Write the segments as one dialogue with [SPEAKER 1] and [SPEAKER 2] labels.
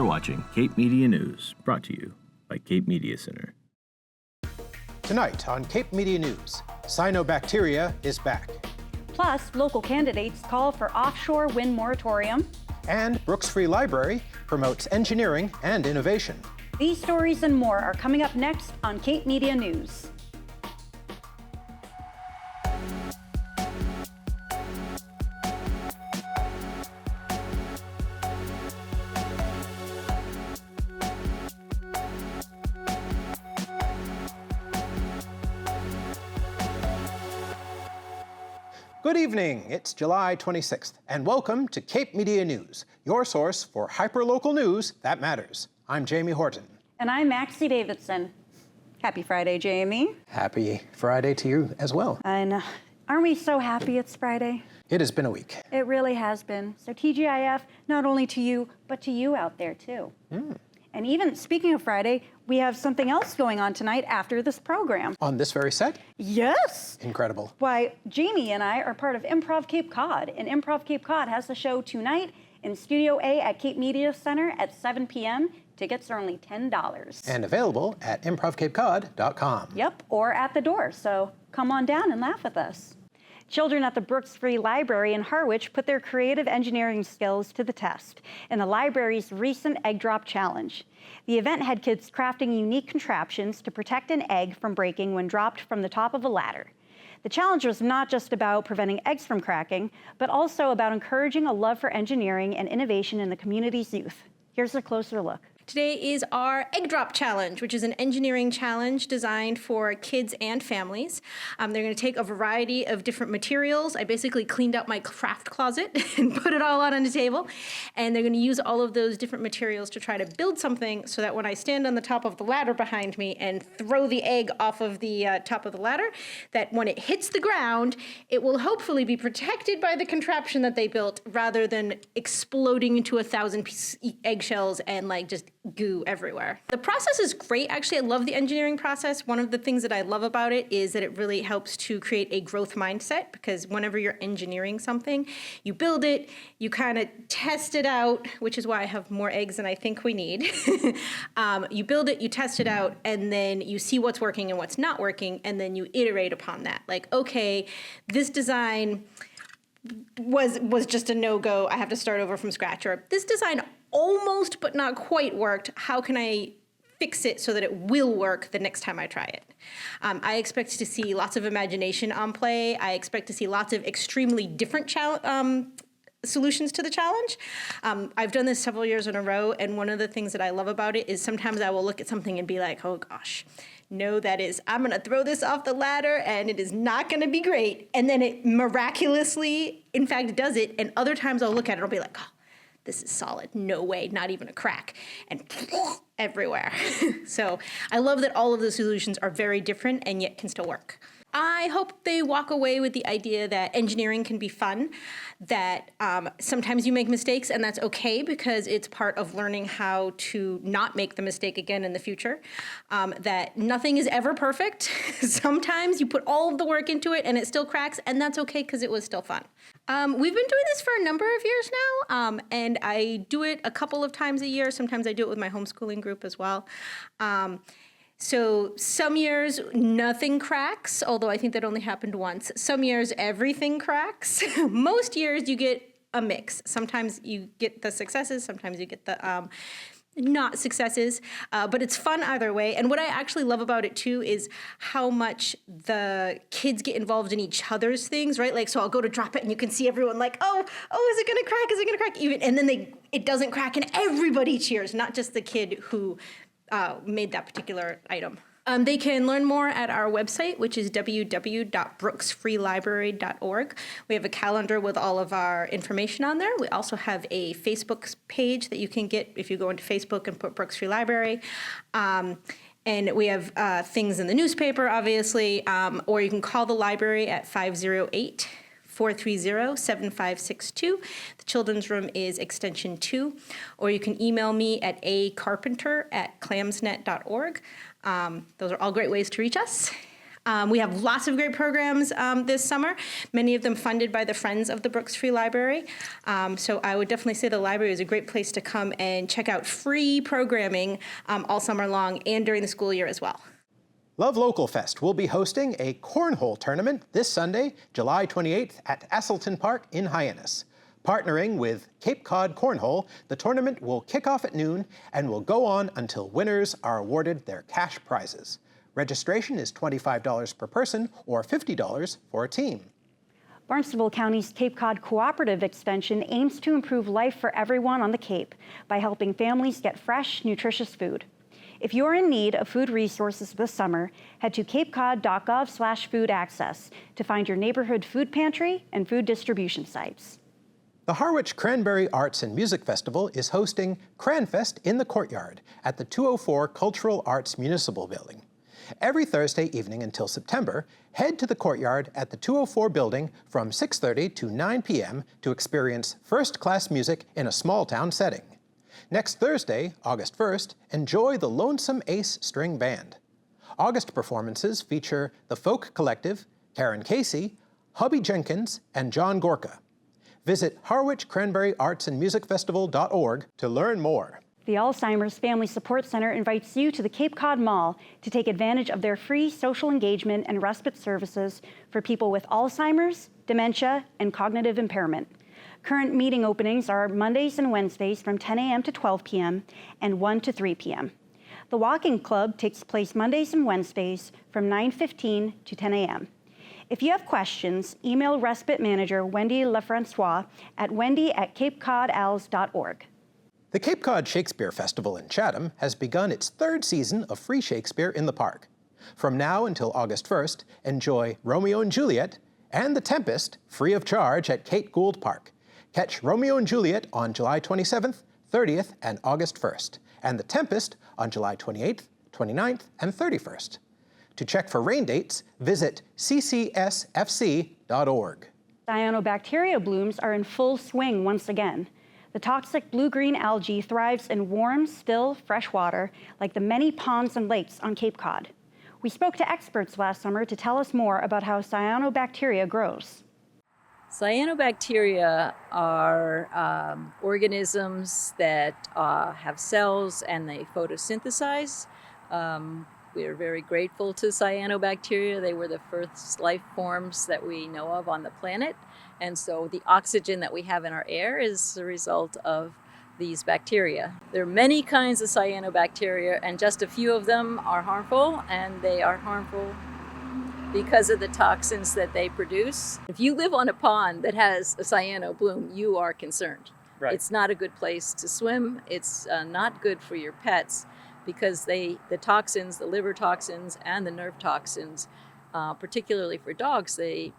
[SPEAKER 1] You're watching Cape Media News, brought to you by Cape Media Center.
[SPEAKER 2] Tonight on Cape Media News, cyanobacteria is back.
[SPEAKER 3] Plus, local candidates call for offshore wind moratorium.
[SPEAKER 2] And Brooks Free Library promotes engineering and innovation.
[SPEAKER 3] These stories and more are coming up next on Cape Media News.
[SPEAKER 2] Good evening, it's July 26th, and welcome to Cape Media News, your source for hyperlocal news that matters. I'm Jamie Horton.
[SPEAKER 3] And I'm Maxie Davidson. Happy Friday, Jamie.
[SPEAKER 2] Happy Friday to you as well.
[SPEAKER 3] I know. Aren't we so happy it's Friday?
[SPEAKER 2] It has been a week.
[SPEAKER 3] It really has been. So TGIF, not only to you, but to you out there too. And even speaking of Friday, we have something else going on tonight after this program.
[SPEAKER 2] On this very set?
[SPEAKER 3] Yes.
[SPEAKER 2] Incredible.
[SPEAKER 3] Why, Jamie and I are part of Improv Cape Cod, and Improv Cape Cod has the show tonight in Studio A at Cape Media Center at 7 p.m. Tickets are only $10.
[SPEAKER 2] And available at improvcapecod.com.
[SPEAKER 3] Yep, or at the door, so come on down and laugh with us. Children at the Brooks Free Library in Harwich put their creative engineering skills to the test in the library's recent Egg Drop Challenge. The event had kids crafting unique contraptions to protect an egg from breaking when dropped from the top of a ladder. The challenge was not just about preventing eggs from cracking, but also about encouraging a love for engineering and innovation in the community's youth. Here's a closer look.
[SPEAKER 4] Today is our Egg Drop Challenge, which is an engineering challenge designed for kids and families. They're going to take a variety of different materials. I basically cleaned out my craft closet and put it all out on the table. And they're going to use all of those different materials to try to build something so that when I stand on the top of the ladder behind me and throw the egg off of the top of the ladder, that when it hits the ground, it will hopefully be protected by the contraption that they built rather than exploding into 1,000 eggshells and like just goo everywhere. The process is great. Actually, I love the engineering process. One of the things that I love about it is that it really helps to create a growth mindset, because whenever you're engineering something, you build it, you kind of test it out, which is why I have more eggs than I think we need. You build it, you test it out, and then you see what's working and what's not working, and then you iterate upon that. Like, okay, this design was just a no-go. I have to start over from scratch. Or this design almost but not quite worked. How can I fix it so that it will work the next time I try it? I expect to see lots of imagination on play. I expect to see lots of extremely different solutions to the challenge. I've done this several years in a row, and one of the things that I love about it is sometimes I will look at something and be like, oh gosh, no, I'm gonna throw this off the ladder and it is not gonna be great. And then it miraculously, in fact, does it. And other times I'll look at it and I'll be like, oh, this is solid, no way, not even a crack, and everywhere. So I love that all of the solutions are very different and yet can still work. I hope they walk away with the idea that engineering can be fun, that sometimes you make mistakes and that's okay because it's part of learning how to not make the mistake again in the future, that nothing is ever perfect. Sometimes you put all of the work into it and it still cracks, and that's okay because it was still fun. We've been doing this for a number of years now, and I do it a couple of times a year. Sometimes I do it with my homeschooling group as well. So some years nothing cracks, although I think that only happened once. Some years everything cracks. Most years you get a mix. Sometimes you get the successes, sometimes you get the not successes, but it's fun either way. And what I actually love about it too is how much the kids get involved in each other's things, right? Like, so I'll go to drop it and you can see everyone like, oh, is it gonna crack? Is it gonna crack? Even, and then it doesn't crack and everybody cheers, not just the kid who made that particular item. They can learn more at our website, which is www.brooksfreelibrary.org. We have a calendar with all of our information on there. We also have a Facebook page that you can get if you go into Facebook and put Brooks Free Library. And we have things in the newspaper, obviously, or you can call the library at 508-430-7562. The children's room is extension 2, or you can email me at acarpenter@clamsnet.org. Those are all great ways to reach us. We have lots of great programs this summer, many of them funded by the Friends of the Brooks Free Library. So I would definitely say the library is a great place to come and check out free programming all summer long and during the school year as well.
[SPEAKER 2] Love Local Fest will be hosting a cornhole tournament this Sunday, July 28th at Asselton Park in Hyannis. Partnering with Cape Cod Cornhole, the tournament will kick off at noon and will go on until winners are awarded their cash prizes. Registration is $25 per person or $50 for a team.
[SPEAKER 3] Barnstable County's Cape Cod Cooperative Extension aims to improve life for everyone on the Cape by helping families get fresh, nutritious food. If you're in need of food resources this summer, head to capecod.gov/food access to find your neighborhood food pantry and food distribution sites.
[SPEAKER 2] The Harwich Cranberry Arts and Music Festival is hosting Cranfest in the Courtyard at the 204 Cultural Arts Municipal Building. Every Thursday evening until September, head to the Courtyard at the 204 building from 6:30 to 9 p.m. to experience first-class music in a small-town setting. Next Thursday, August 1st, enjoy the Lonesome Ace String Band. August performances feature the Folk Collective, Karen Casey, Hubby Jenkins, and John Gorka. Visit harwichcranberryartsandmusicfestival.org to learn more.
[SPEAKER 3] The Alzheimer's Family Support Center invites you to the Cape Cod Mall to take advantage of their free social engagement and respite services for people with Alzheimer's, dementia, and cognitive impairment. Current meeting openings are Mondays and Wednesdays from 10 a.m. to 12 p.m. and 1 to 3 p.m. The Walking Club takes place Mondays and Wednesdays from 9:15 to 10 a.m. If you have questions, email Respite Manager Wendy Lefrancois at wendy@capecodals.org.
[SPEAKER 2] The Cape Cod Shakespeare Festival in Chatham has begun its third season of free Shakespeare in the park. From now until August 1st, enjoy Romeo and Juliet and The Tempest free of charge at Kate Gould Park. Catch Romeo and Juliet on July 27th, 30th, and August 1st, and The Tempest on July 28th, 29th, and 31st. To check for rain dates, visit ccsfc.org.
[SPEAKER 3] Cyanobacteria blooms are in full swing once again. The toxic blue-green algae thrives in warm, still, fresh water, like the many ponds and lakes on Cape Cod. We spoke to experts last summer to tell us more about how cyanobacteria grows.
[SPEAKER 5] Cyanobacteria are organisms that have cells and they photosynthesize. We are very grateful to cyanobacteria. They were the first life forms that we know of on the planet. And so the oxygen that we have in our air is a result of these bacteria. There are many kinds of cyanobacteria, and just a few of them are harmful, and they are harmful because of the toxins that they produce. If you live on a pond that has a cyano bloom, you are concerned. Right. It's not a good place to swim. It's not good for your pets because the toxins, the liver toxins and the nerve toxins, particularly for dogs, they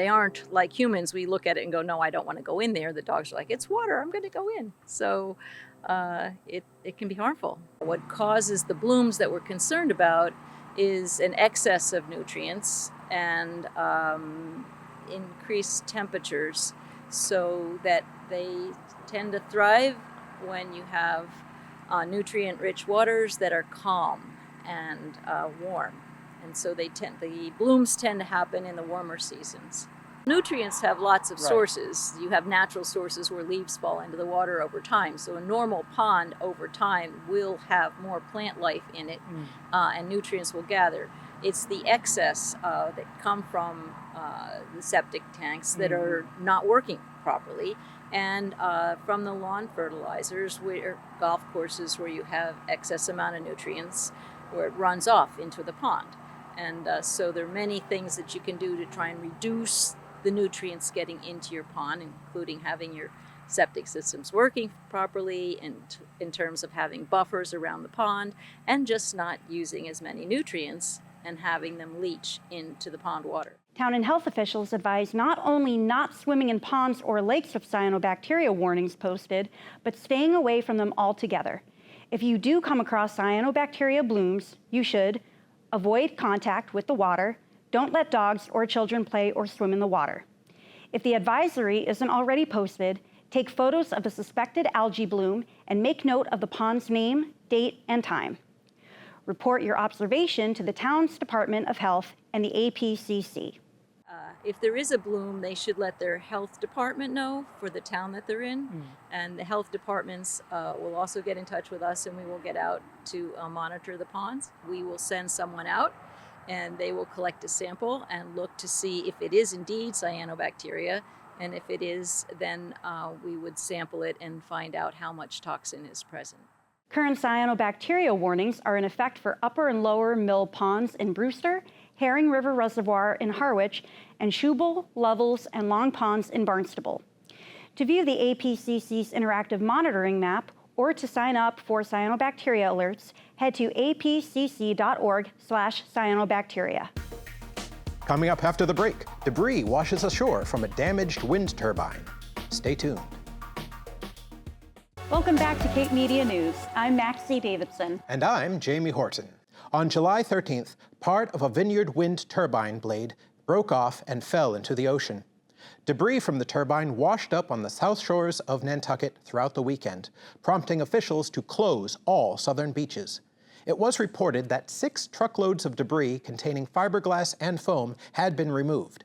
[SPEAKER 5] aren't like humans. We look at it and go, no, I don't want to go in there. The dogs are like, it's water, I'm going to go in. So it can be harmful. What causes the blooms that we're concerned about is an excess of nutrients and increased temperatures, so that they tend to thrive when you have nutrient-rich waters that are calm and warm. And so the blooms tend to happen in the warmer seasons. Nutrients have lots of sources. You have natural sources where leaves fall into the water over time. So a normal pond over time will have more plant life in it, and nutrients will gather. It's the excess that come from the septic tanks that are not working properly, and from the lawn fertilizers, golf courses where you have excess amount of nutrients, where it runs off into the pond. And so there are many things that you can do to try and reduce the nutrients getting into your pond, including having your septic systems working properly in terms of having buffers around the pond, and just not using as many nutrients and having them leach into the pond water.
[SPEAKER 3] Town and health officials advise not only not swimming in ponds or lakes with cyanobacteria warnings posted, but staying away from them altogether. If you do come across cyanobacteria blooms, you should avoid contact with the water. Don't let dogs or children play or swim in the water. If the advisory isn't already posted, take photos of the suspected algae bloom and make note of the pond's name, date, and time. Report your observation to the town's Department of Health and the APCC.
[SPEAKER 5] If there is a bloom, they should let their health department know for the town that they're in. And the health departments will also get in touch with us, and we will get out to monitor the ponds. We will send someone out, and they will collect a sample and look to see if it is indeed cyanobacteria. And if it is, then we would sample it and find out how much toxin is present.
[SPEAKER 3] Current cyanobacteria warnings are in effect for Upper and Lower Mill Ponds in Brewster, Herring River Reservoir in Harwich, and Schubel, Lovels, and Long Ponds in Barnstable. To view the APCC's interactive monitoring map or to sign up for cyanobacteria alerts, head to apcc.org/cyanobacteria.
[SPEAKER 2] Coming up after the break, debris washes ashore from a damaged wind turbine. Stay tuned.
[SPEAKER 3] Welcome back to Cape Media News. I'm Maxie Davidson.
[SPEAKER 2] And I'm Jamie Horton. On July 13th, part of a Vineyard wind turbine blade broke off and fell into the ocean. Debris from the turbine washed up on the south shores of Nantucket throughout the weekend, prompting officials to close all southern beaches. It was reported that 6 truckloads of debris containing fiberglass and foam had been removed.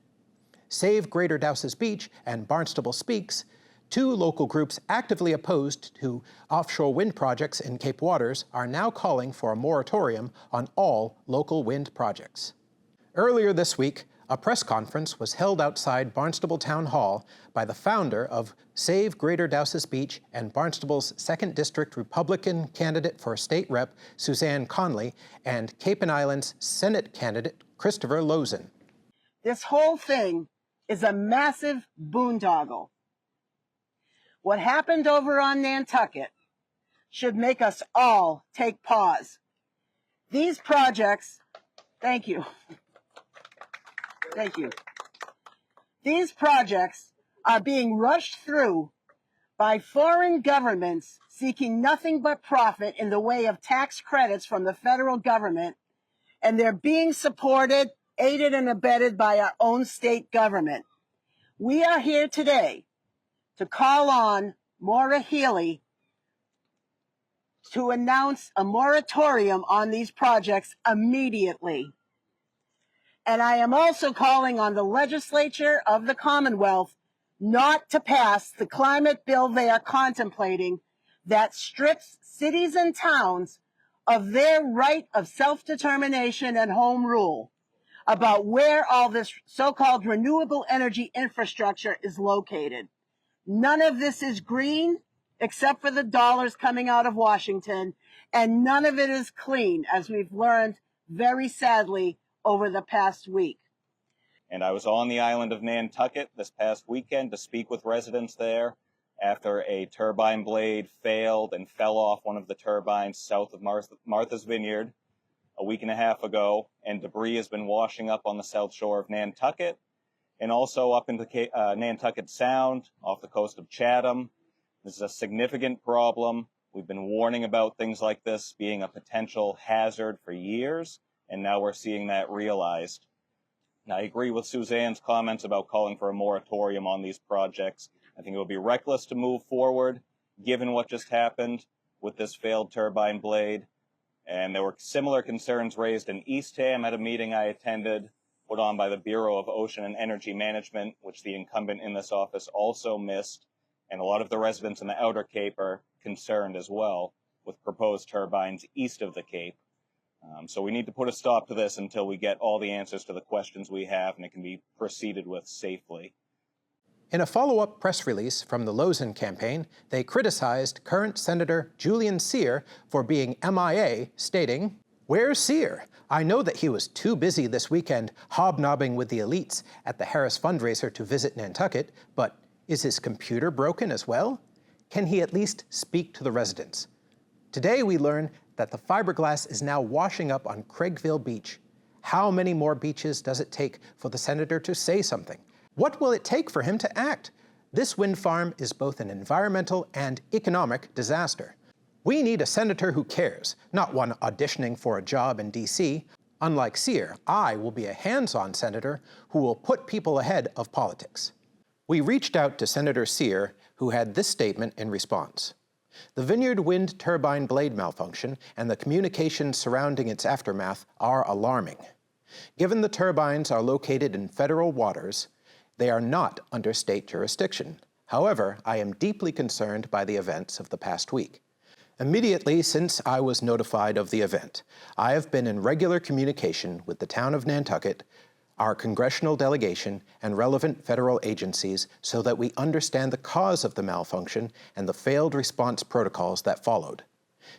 [SPEAKER 2] Save Greater Dowses Beach and Barnstable Speaks, 2 local groups actively opposed to offshore wind projects in Cape Waters, are now calling for a moratorium on all local wind projects. Earlier this week, a press conference was held outside Barnstable Town Hall by the founder of Save Greater Dowses Beach and Barnstable's 2nd District Republican candidate for state rep, Suzanne Conley, and Cape and Islands Senate candidate, Christopher Lozen.
[SPEAKER 6] This whole thing is a massive boondoggle. What happened over on Nantucket should make us all take pause. These projects, thank you. Thank you. These projects are being rushed through by foreign governments seeking nothing but profit in the way of tax credits from the federal government, and they're being supported, aided, and abetted by our own state government. We are here today to call on Maura Healey to announce a moratorium on these projects immediately. And I am also calling on the legislature of the Commonwealth not to pass the climate bill they are contemplating that strips cities and towns of their right of self-determination and home rule about where all this so-called renewable energy infrastructure is located. None of this is green, except for the dollars coming out of Washington, and none of it is clean, as we've learned very sadly over the past week.
[SPEAKER 7] And I was on the island of Nantucket this past weekend to speak with residents there after a turbine blade failed and fell off one of the turbines south of Martha's Vineyard a week and a half ago, and debris has been washing up on the south shore of Nantucket and also up into Nantucket Sound off the coast of Chatham. This is a significant problem. We've been warning about things like this being a potential hazard for years, and now we're seeing that realized. And I agree with Suzanne's comments about calling for a moratorium on these projects. I think it would be reckless to move forward, given what just happened with this failed turbine blade. And there were similar concerns raised in Eastham at a meeting I attended, put on by the Bureau of Ocean and Energy Management, which the incumbent in this office also missed. And a lot of the residents in the Outer Cape are concerned as well with proposed turbines east of the Cape. So we need to put a stop to this until we get all the answers to the questions we have and it can be proceeded with safely.
[SPEAKER 2] In a follow-up press release from the Lozen campaign, they criticized current Senator Julian Cyr for being MIA, stating, "Where's Cyr? I know that he was too busy this weekend hobnobbing with the elites at the Harris fundraiser to visit Nantucket, but is his computer broken as well? Can he at least speak to the residents?" Today we learn that the fiberglass is now washing up on Craigville Beach. How many more beaches does it take for the senator to say something? What will it take for him to act? This wind farm is both an environmental and economic disaster. We need a senator who cares, not one auditioning for a job in DC. Unlike Cyr, I will be a hands-on senator who will put people ahead of politics. We reached out to Senator Cyr, who had this statement in response. The Vineyard wind turbine blade malfunction and the communications surrounding its aftermath are alarming. Given the turbines are located in federal waters, they are not under state jurisdiction. However, I am deeply concerned by the events of the past week. Immediately since I was notified of the event, I have been in regular communication with the town of Nantucket, our congressional delegation, and relevant federal agencies so that we understand the cause of the malfunction and the failed response protocols that followed.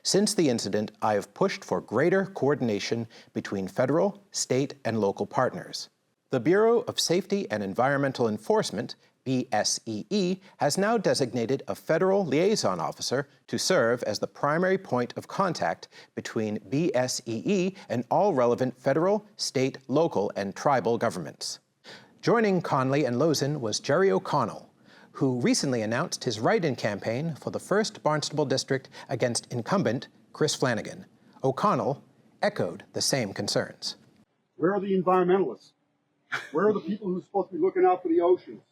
[SPEAKER 2] Since the incident, I have pushed for greater coordination between federal, state, and local partners. The Bureau of Safety and Environmental Enforcement, BSEE, has now designated a federal liaison officer to serve as the primary point of contact between BSEE and all relevant federal, state, local, and tribal governments. Joining Conley and Lozin was Jerry O'Connell, who recently announced his write-in campaign for the 1st Barnstable District against incumbent Chris Flanagan. O'Connell echoed the same concerns.
[SPEAKER 8] Where are the environmentalists? Where are the people who are supposed to be looking out for the oceans,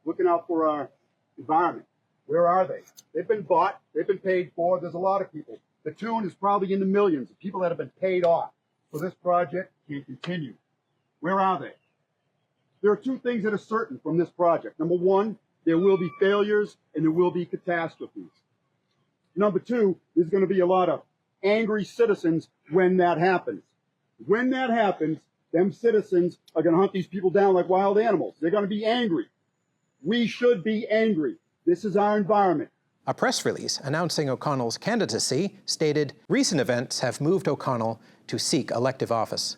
[SPEAKER 8] looking out for our environment? Where are they? They've been bought, they've been paid for. There's a lot of people. The tune is probably in the millions of people that have been paid off. So this project can continue. Where are they? There are two things that are certain from this project. Number one, there will be failures and there will be catastrophes. Number two, there's going to be a lot of angry citizens when that happens. When that happens, them citizens are going to hunt these people down like wild animals. They're going to be angry. We should be angry. This is our environment.
[SPEAKER 2] A press release announcing O'Connell's candidacy stated, "Recent events have moved O'Connell to seek elective office."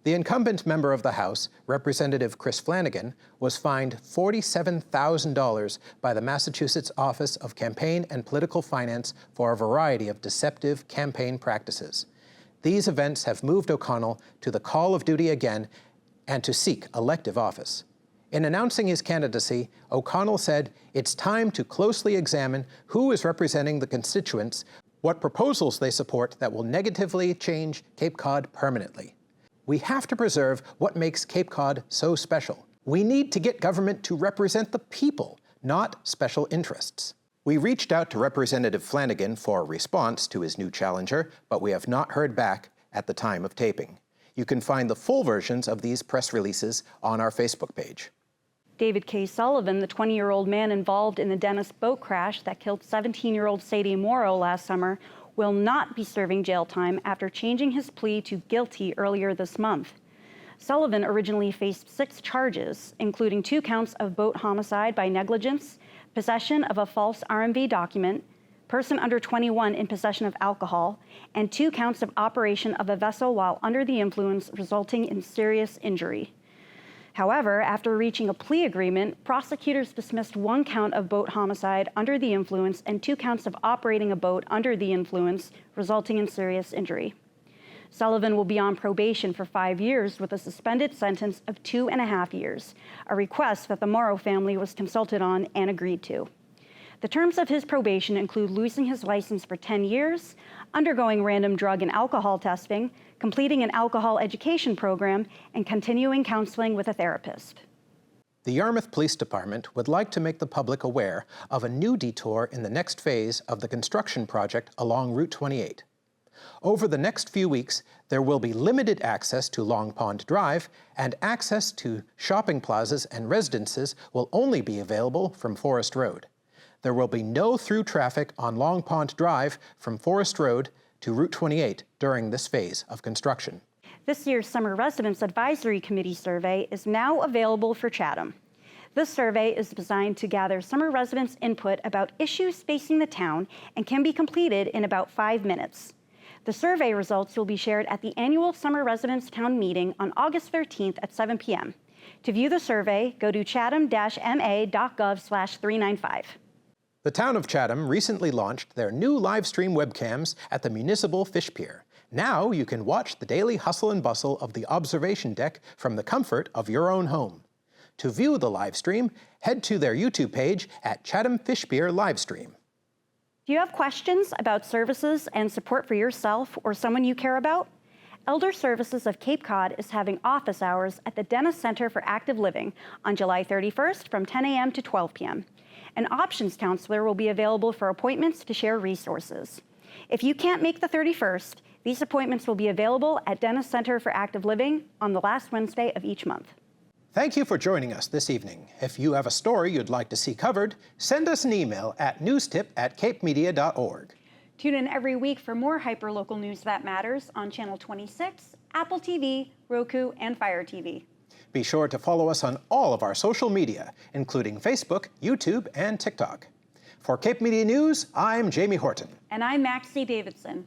[SPEAKER 2] The incumbent member of the House, Representative Chris Flanagan, was fined $47,000 by the Massachusetts Office of Campaign and Political Finance for a variety of deceptive campaign practices. These events have moved O'Connell to the call of duty again and to seek elective office. In announcing his candidacy, O'Connell said, "It's time to closely examine who is representing the constituents, what proposals they support that will negatively change Cape Cod permanently. We have to preserve what makes Cape Cod so special. We need to get government to represent the people, not special interests." We reached out to Representative Flanagan for a response to his new challenger, but we have not heard back at the time of taping. You can find the full versions of these press releases on our Facebook page.
[SPEAKER 3] David K. Sullivan, the 20-year-old man involved in the Dennis boat crash that killed 17-year-old Sadie Morrow last summer, will not be serving jail time after changing his plea to guilty earlier this month. Sullivan originally faced 6 charges, including 2 counts of boat homicide by negligence, possession of a false RMV document, person under 21 in possession of alcohol, and 2 counts of operation of a vessel while under the influence resulting in serious injury. However, after reaching a plea agreement, prosecutors dismissed 1 count of boat homicide under the influence and 2 counts of operating a boat under the influence, resulting in serious injury. Sullivan will be on probation for 5 years with a suspended sentence of 2.5 years, a request that the Morrow family was consulted on and agreed to. The terms of his probation include losing his license for 10 years, undergoing random drug and alcohol testing, completing an alcohol education program, and continuing counseling with a therapist.
[SPEAKER 2] The Yarmouth Police Department would like to make the public aware of a new detour in the next phase of the construction project along Route 28. Over the next few weeks, there will be limited access to Long Pond Drive, and access to shopping plazas and residences will only be available from Forest Road. There will be no through traffic on Long Pond Drive from Forest Road to Route 28 during this phase of construction.
[SPEAKER 3] This year's Summer Residence Advisory Committee survey is now available for Chatham. This survey is designed to gather summer residents' input about issues facing the town and can be completed in about 5 minutes. The survey results will be shared at the annual Summer Residents Town Meeting on August 13th at 7 p.m. To view the survey, go to chatham-ma.gov/395.
[SPEAKER 2] The town of Chatham recently launched their new live stream webcams at the Municipal Fish Pier. Now you can watch the daily hustle and bustle of the observation deck from the comfort of your own home. To view the live stream, head to their YouTube page at Chatham Fish Pier Livestream.
[SPEAKER 3] Do you have questions about services and support for yourself or someone you care about? Elder Services of Cape Cod is having office hours at the Dennis Center for Active Living on July 31st from 10 a.m. to 12 p.m. An options counselor will be available for appointments to share resources. If you can't make the 31st, these appointments will be available at Dennis Center for Active Living on the last Wednesday of each month.
[SPEAKER 2] Thank you for joining us this evening. If you have a story you'd like to see covered, send us an email at newstip@capemedia.org.
[SPEAKER 3] Tune in every week for more hyperlocal news that matters on Channel 26, Apple TV, Roku, and Fire TV.
[SPEAKER 2] Be sure to follow us on all of our social media, including Facebook, YouTube, and TikTok. For Cape Media News, I'm Jamie Horton.
[SPEAKER 3] And I'm Maxie Davidson.